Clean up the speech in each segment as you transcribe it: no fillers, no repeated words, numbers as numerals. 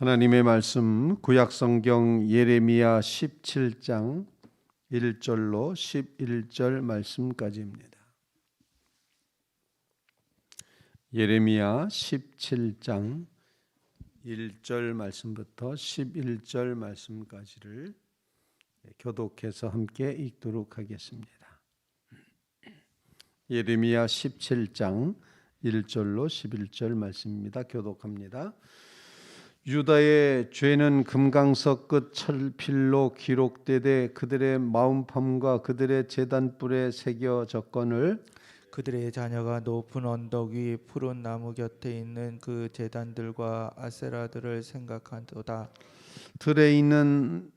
하나님의 말씀 구약성경 예레미야 17장 1절로 11절 말씀까지입니다. 예레미야 17장 1절 말씀부터 11절 말씀까지를 교독해서 함께 읽도록 하겠습니다. 예레미야 17장 1절로 11절 말씀입니다. 교독합니다. 유다의 죄는 금강석 끝 철필로 기록되되 그들의 마음팜과 그들의 제단불에 새겨 졌거늘 그들의 자녀가 높은 언덕 위 푸른 나무 곁에 있는 그 제단들과 아세라들을 생각한도다. 들에 있는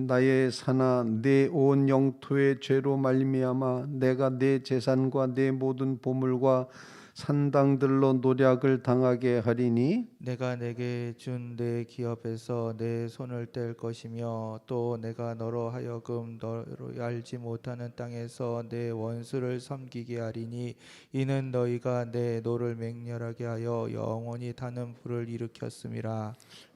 나의 산아 내 온 영토의 죄로 말미암아 내가 내 재산과 내 모든 보물과 산당들로 노략을 당하게 하리니 내가 내게 준 내 기업에서 내 손을 뗄 것이며 또 내가 너로 하여금 너로 알지 못하는 땅에서 내 원수를 섬기게 하리니 이는 너희가 내 노를 맹렬하게 하여 영원히 타는 불을 일으켰음이라.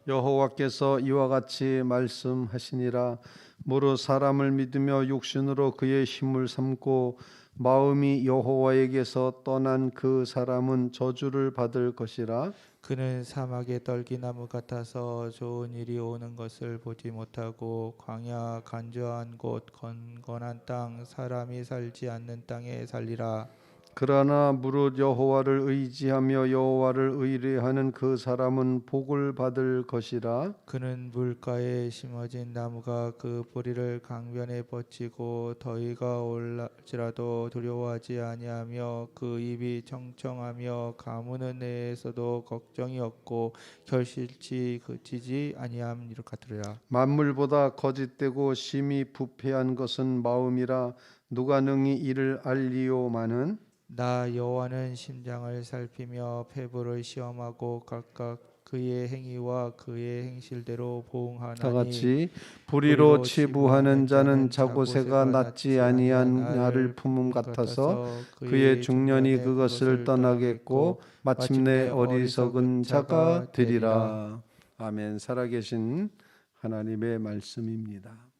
여호와께서 이와 같이 말씀하시니라. 무릇 사람을 믿으며 육신으로 그의 힘을 삼고 마음이 여호와에게서 떠난 그 사람은 저주를 받을 것이라. 그는 사막의 떨기나무 같아서 좋은 일이 오는 것을 보지 못하고 광야 간조한 곳 건건한 땅 사람이 살지 않는 땅에 살리라. 그러나 무릇 여호와를 의지하며 여호와를 의뢰하는 그 사람은 복을 받을 것이라. 그는 물가에 심어진 나무가 그 뿌리를 강변에 뻗치고 더위가 올지라도 두려워하지 아니하며 그 입이 청청하며 가무는 애에서도 걱정이 없고 결실치 그치지 아니함 이를 같으리라. 만물보다 거짓되고 심히 부패한 것은 마음이라. 누가 능히 이를 알리오마는 나 여호와는 심장을 살피며 폐부를 시험하고 각각 그의 행위와 그의 행실대로 다 보응하나니 같이 불의로 치부하는 자는 자고새가 낫지 아니한 알을 품음 같아서 그의 중년이 그것을 떠나겠고 마침내 어리석은 자가 되리라. 아멘. 살아계신 하나님의 말씀입니다.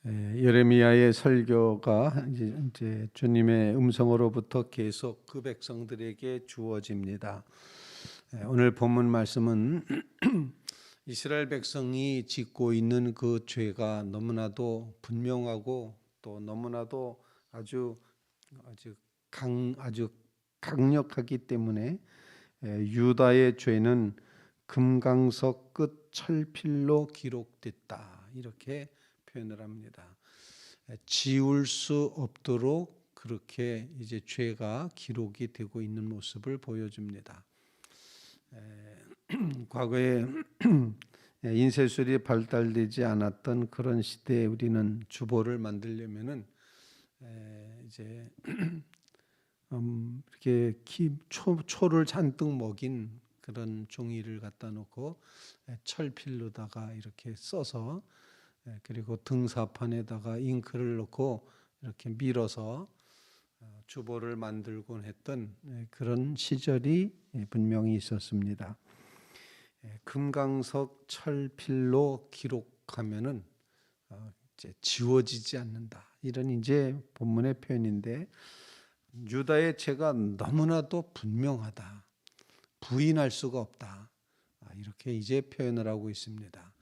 예레미야의 설교가 이제 주님의 음성으로부터 계속 그 백성들에게 주어집니다. 오늘 본문 말씀은 이스라엘 백성이 짓고 있는 그 죄가 너무나도 분명하고 또 너무나도 아주 강력하기 때문에 유다의 죄는 금강석 끝 철필로 기록됐다 이렇게 표현을 합니다. 지울 수 없도록 그렇게 이제 죄가 기록이 되고 있는 모습을 보여줍니다. 과거에 인쇄술이 발달되지 않았던 그런 시대에 우리는 주보를 만들려면은 이제 이렇게 초를 잔뜩 먹인 그런 종이를 갖다 놓고 철필로다가 이렇게 써서 그리고 등사판에다가 잉크를 넣고 이렇게 밀어서 주보를 만들곤 했던 그런 시절이 분명히 있었습니다. 금강석 철필로 기록하면은 이제 지워지지 않는다. 이런 이제 본문의 표현인데 유다의 죄가 너무나도 분명하다. 부인할 수가 없다. 이렇게 이제 표현을 하고 있습니다.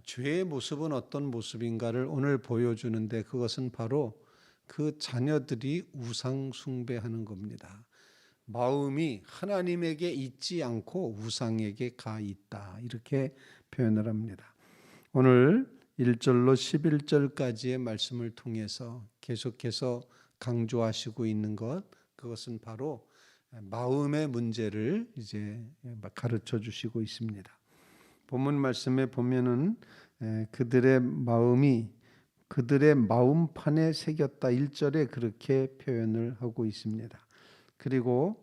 죄의 모습은 어떤 모습인가를 오늘 보여주는데 그것은 바로 그 자녀들이 우상 숭배하는 겁니다. 마음이 하나님에게 있지 않고 우상에게 가 있다. 이렇게 표현을 합니다. 오늘 1절로 11절까지의 말씀을 통해서 계속해서 강조하시고 있는 그것은 바로 마음의 문제를 이제 가르쳐 주시고 있습니다. 본문 말씀에 보면은 그들의 마음이 그들의 마음판에 새겼다 1절에 그렇게 표현을 하고 있습니다. 그리고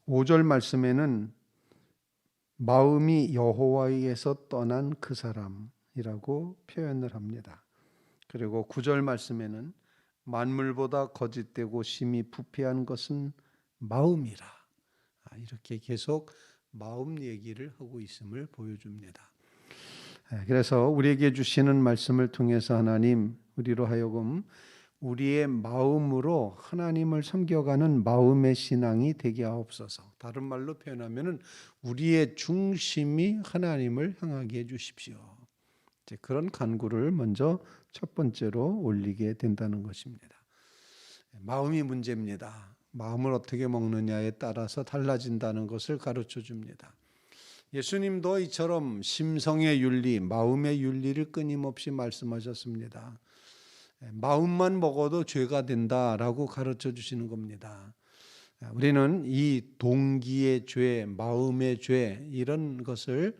5절 말씀에는 마음이 여호와에게서 떠난 그 사람이라고 표현을 합니다. 그리고 9절 말씀에는 만물보다 거짓되고 심히 부패한 것은 마음이라. 이렇게 계속 마음 얘기를 하고 있음을 보여줍니다. 그래서 우리에게 주시는 말씀을 통해서 하나님 우리로 하여금 우리의 마음으로 하나님을 섬겨가는 마음의 신앙이 되게 하옵소서. 다른 말로 표현하면은 우리의 중심이 하나님을 향하게 해주십시오. 이제 그런 간구를 먼저 첫 번째로 올리게 된다는 것입니다. 마음이 문제입니다. 마음을 어떻게 먹느냐에 따라서 달라진다는 것을 가르쳐 줍니다. 예수님도 이처럼 심성의 윤리, 마음의 윤리를 끊임없이 말씀하셨습니다. 마음만 먹어도 죄가 된다라고 가르쳐 주시는 겁니다. 우리는 이 동기의 죄, 마음의 죄 이런 것을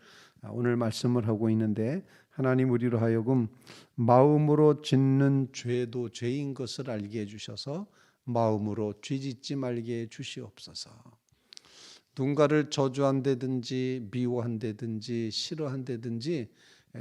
오늘 말씀을 하고 있는데 하나님 우리로 하여금 마음으로 짓는 죄도 죄인 것을 알게 해주셔서 마음으로 죄짓지 말게 해 주시옵소서. 누군가를 저주한다든지 미워한다든지 싫어한다든지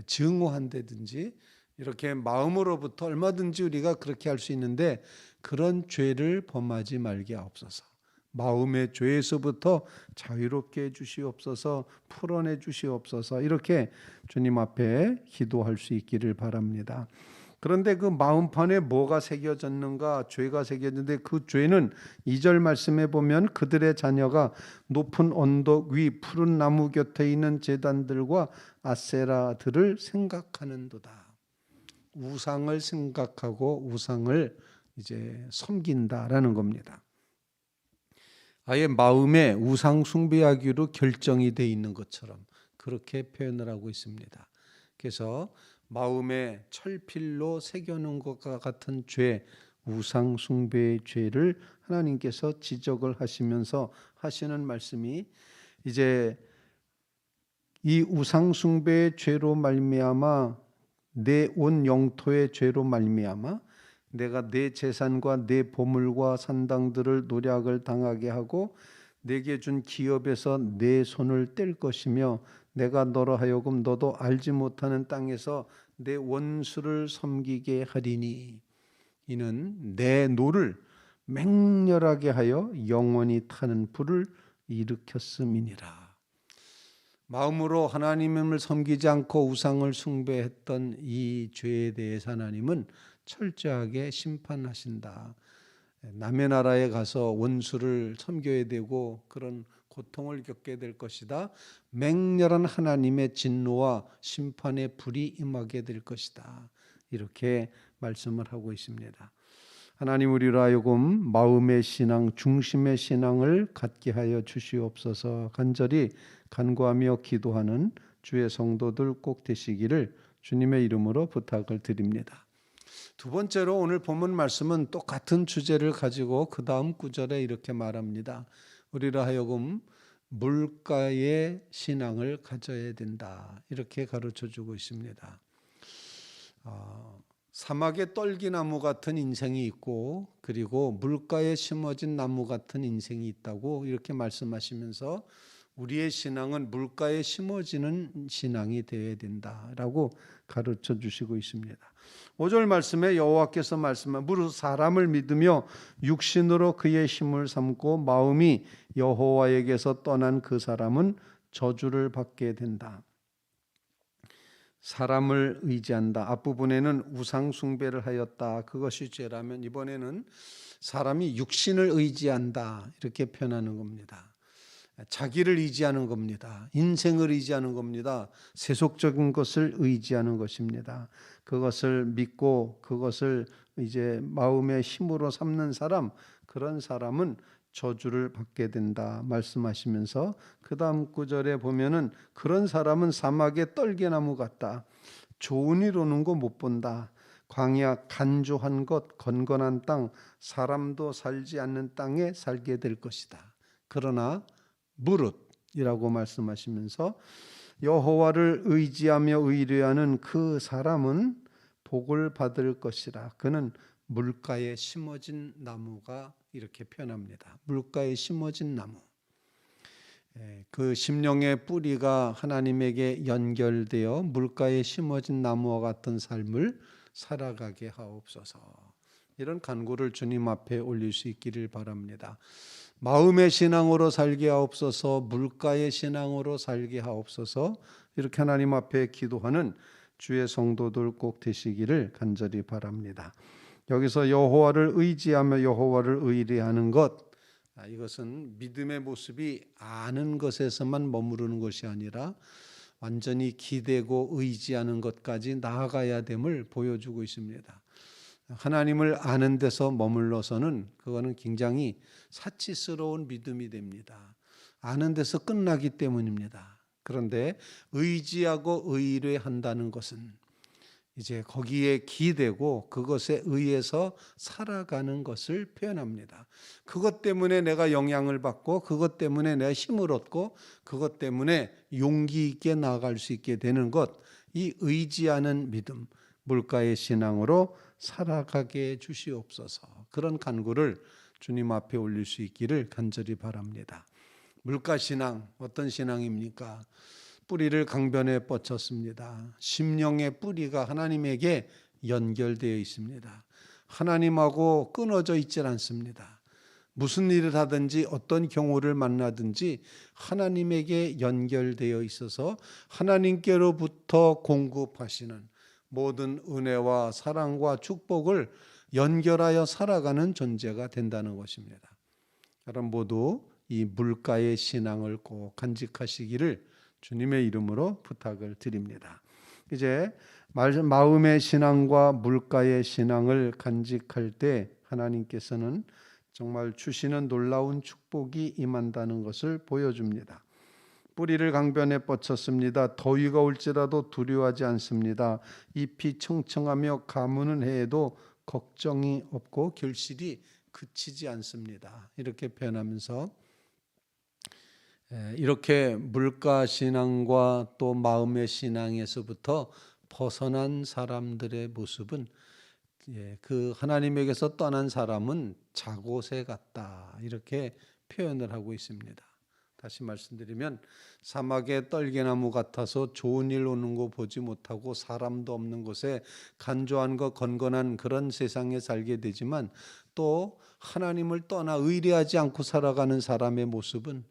증오한다든지 이렇게 마음으로부터 얼마든지 우리가 그렇게 할 수 있는데 그런 죄를 범하지 말게 하옵소서. 마음의 죄에서부터 자유롭게 해 주시옵소서. 풀어내 주시옵소서. 이렇게 주님 앞에 기도할 수 있기를 바랍니다. 그런데 그 마음판에 뭐가 새겨졌는가? 죄가 새겨졌는데 그 죄는 2절 말씀에 보면 그들의 자녀가 높은 언덕 위 푸른 나무 곁에 있는 제단들과 아세라들을 생각하는도다. 우상을 생각하고 우상을 이제 섬긴다라는 겁니다. 아예 마음에 우상 숭배하기로 결정이 돼 있는 것처럼 그렇게 표현을 하고 있습니다. 그래서 마음에 철필로 새겨놓은 것과 같은 죄, 우상 숭배의 죄를 하나님께서 지적을 하시면서 하시는 말씀이 이제 이 우상 숭배의 죄로 말미암아 내 온 영토의 죄로 말미암아 내가 내 재산과 내 보물과 산당들을 노략을 당하게 하고 내게 준 기업에서 내 손을 뗄 것이며 내가 너로 하여금 너도 알지 못하는 땅에서 내 원수를 섬기게 하리니 이는 내 노를 맹렬하게 하여 영원히 타는 불을 일으켰음이니라. 마음으로 하나님을 섬기지 않고 우상을 숭배했던 이 죄에 대해서 하나님은 철저하게 심판하신다. 남의 나라에 가서 원수를 섬겨야 되고 그런 고통을 겪게 될 것이다. 맹렬한 하나님의 진노와 심판의 불이 임하게 될 것이다. 이렇게 말씀을 하고 있습니다. 하나님 우리로 하여금 마음의 신앙, 중심의 신앙을 갖게 하여 주시옵소서. 간절히 간구하며 기도하는 주의 성도들 꼭 되시기를 주님의 이름으로 부탁을 드립니다. 두 번째로 오늘 본문 말씀은 똑같은 주제를 가지고 그 다음 구절에 이렇게 말합니다. 우리로 하여금 물가의 신앙을 가져야 된다. 이렇게 가르쳐주고 있습니다. 사막의 떨기나무 같은 인생이 있고 그리고 물가에 심어진 나무 같은 인생이 있다고 이렇게 말씀하시면서 우리의 신앙은 물가에 심어지는 신앙이 되어야 된다라고 가르쳐 주시고 있습니다. 5절 말씀에 여호와께서 말씀한 무릇 사람을 믿으며 육신으로 그의 힘을 삼고 마음이 여호와에게서 떠난 그 사람은 저주를 받게 된다. 사람을 의지한다. 앞부분에는 우상 숭배를 하였다. 그것이 죄라면 이번에는 사람이 육신을 의지한다. 이렇게 표현하는 겁니다. 자기를 의지하는 겁니다. 인생을 의지하는 겁니다. 세속적인 것을 의지하는 것입니다. 그것을 믿고 그것을 이제 마음의 힘으로 삼는 사람, 그런 사람은 저주를 받게 된다 말씀하시면서 그 다음 구절에 보면은 그런 사람은 사막의 떨게나무 같다. 좋은 일 오는 거 못 본다. 광야 간조한 것 건건한 땅 사람도 살지 않는 땅에 살게 될 것이다. 그러나 무릇이라고 말씀하시면서 여호와를 의지하며 의뢰하는 그 사람은 복을 받을 것이라. 그는 물가에 심어진 나무가 이렇게 표현합니다. 물가에 심어진 나무. 그 심령의 뿌리가 하나님에게 연결되어 물가에 심어진 나무와 같은 삶을 살아가게 하옵소서. 이런 간구를 주님 앞에 올릴 수 있기를 바랍니다. 마음의 신앙으로 살게 하옵소서, 물가의 신앙으로 살게 하옵소서. 이렇게 하나님 앞에 기도하는 주의 성도들 꼭 되시기를 간절히 바랍니다. 여기서 여호와를 의지하며 여호와를 의뢰하는 것, 이것은 믿음의 모습이 아는 것에서만 머무르는 것이 아니라 완전히 기대고 의지하는 것까지 나아가야 됨을 보여주고 있습니다. 하나님을 아는 데서 머물러서는 그거는 굉장히 사치스러운 믿음이 됩니다. 아는 데서 끝나기 때문입니다. 그런데 의지하고 의뢰한다는 것은 이제 거기에 기대고 그것에 의해서 살아가는 것을 표현합니다. 그것 때문에 내가 영향을 받고 그것 때문에 내가 힘을 얻고 그것 때문에 용기 있게 나아갈 수 있게 되는 것, 이 의지하는 믿음, 물가의 신앙으로 살아가게 해 주시옵소서. 그런 간구를 주님 앞에 올릴 수 있기를 간절히 바랍니다. 물가 신앙, 어떤 신앙입니까? 뿌리를 강변에 뻗쳤습니다. 심령의 뿌리가 하나님에게 연결되어 있습니다. 하나님하고 끊어져 있질 않습니다. 무슨 일을 하든지 어떤 경우를 만나든지 하나님에게 연결되어 있어서 하나님께로부터 공급하시는 모든 은혜와 사랑과 축복을 연결하여 살아가는 존재가 된다는 것입니다. 여러분 모두 이 물가의 신앙을 꼭 간직하시기를 주님의 이름으로 부탁을 드립니다. 이제 마음의 신앙과 물가의 신앙을 간직할 때 하나님께서는 정말 주시는 놀라운 축복이 임한다는 것을 보여줍니다. 뿌리를 강변에 뻗쳤습니다. 더위가 올지라도 두려워하지 않습니다. 잎이 청청하며 가무는 해에도 걱정이 없고 결실이 그치지 않습니다. 이렇게 표현하면서 이렇게 물가 신앙과 또 마음의 신앙에서부터 벗어난 사람들의 모습은 그 하나님에게서 떠난 사람은 자고새 같다, 이렇게 표현을 하고 있습니다. 다시 말씀드리면 사막의 떨기나무 같아서 좋은 일 오는 거 보지 못하고 사람도 없는 곳에 간조한 거 건건한 그런 세상에 살게 되지만 또 하나님을 떠나 의뢰하지 않고 살아가는 사람의 모습은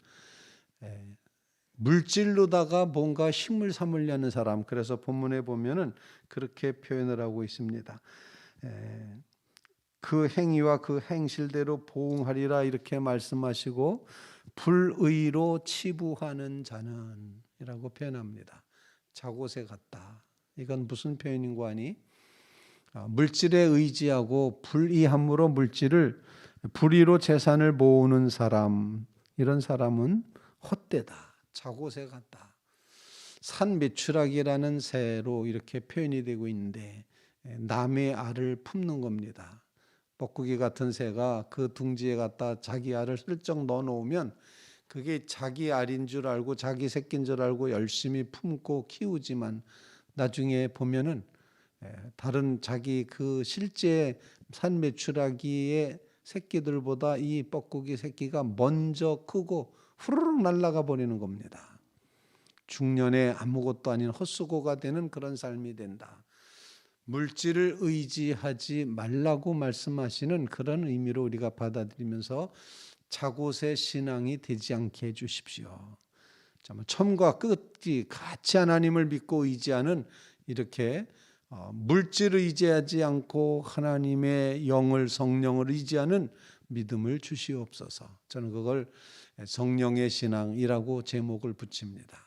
물질로다가 뭔가 힘을 삼으려는 사람, 그래서 본문에 보면은 그렇게 표현을 하고 있습니다. 그 행위와 그 행실대로 보응하리라 이렇게 말씀하시고 불의로 치부하는 자는 이라고 표현합니다. 자고새 같다. 이건 무슨 표현인고 하니 물질에 의지하고 불의함으로 불의로 재산을 모으는 사람, 이런 사람은 헛되다, 자고새 같다. 산매추락이라는 새로 이렇게 표현이 되고 있는데 남의 알을 품는 겁니다. 뻐꾸기 같은 새가 그 둥지에 갖다 자기 알을 슬쩍 넣어 놓으면 그게 자기 알인 줄 알고 자기 새끼인 줄 알고 열심히 품고 키우지만 나중에 보면은 다른 자기 그 실제 산매추라기의 새끼들보다 이 뻐꾸기 새끼가 먼저 크고 후루룩 날아가 버리는 겁니다. 중년에 아무것도 아닌 헛수고가 되는 그런 삶이 된다. 물질을 의지하지 말라고 말씀하시는 그런 의미로 우리가 받아들이면서 자고새 신앙이 되지 않게 해주십시오. 처음과 끝이 같이 하나님을 믿고 의지하는 이렇게 물질을 의지하지 않고 하나님의 영을, 성령을 의지하는 믿음을 주시옵소서. 저는 그걸 성령의 신앙이라고 제목을 붙입니다.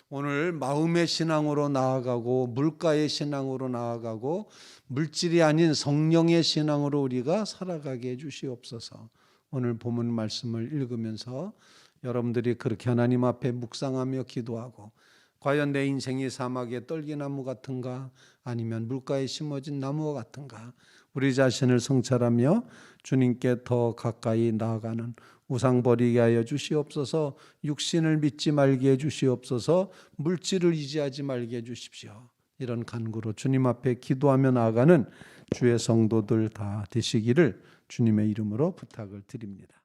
오늘 마음의 신앙으로 나아가고 물가의 신앙으로 나아가고 물질이 아닌 성령의 신앙으로 우리가 살아가게 해 주시옵소서. 오늘 본문 말씀을 읽으면서 여러분들이 그렇게 하나님 앞에 묵상하며 기도하고 과연 내 인생이 사막의 떨기나무 같은가 아니면 물가에 심어진 나무와 같은가, 우리 자신을 성찰하며 주님께 더 가까이 나아가는 우상 버리게 하여 주시옵소서. 육신을 믿지 말게 해 주시옵소서. 물질을 의지하지 말게 해 주십시오. 이런 간구로 주님 앞에 기도하며 나아가는 주의 성도들 다 되시기를 주님의 이름으로 부탁을 드립니다.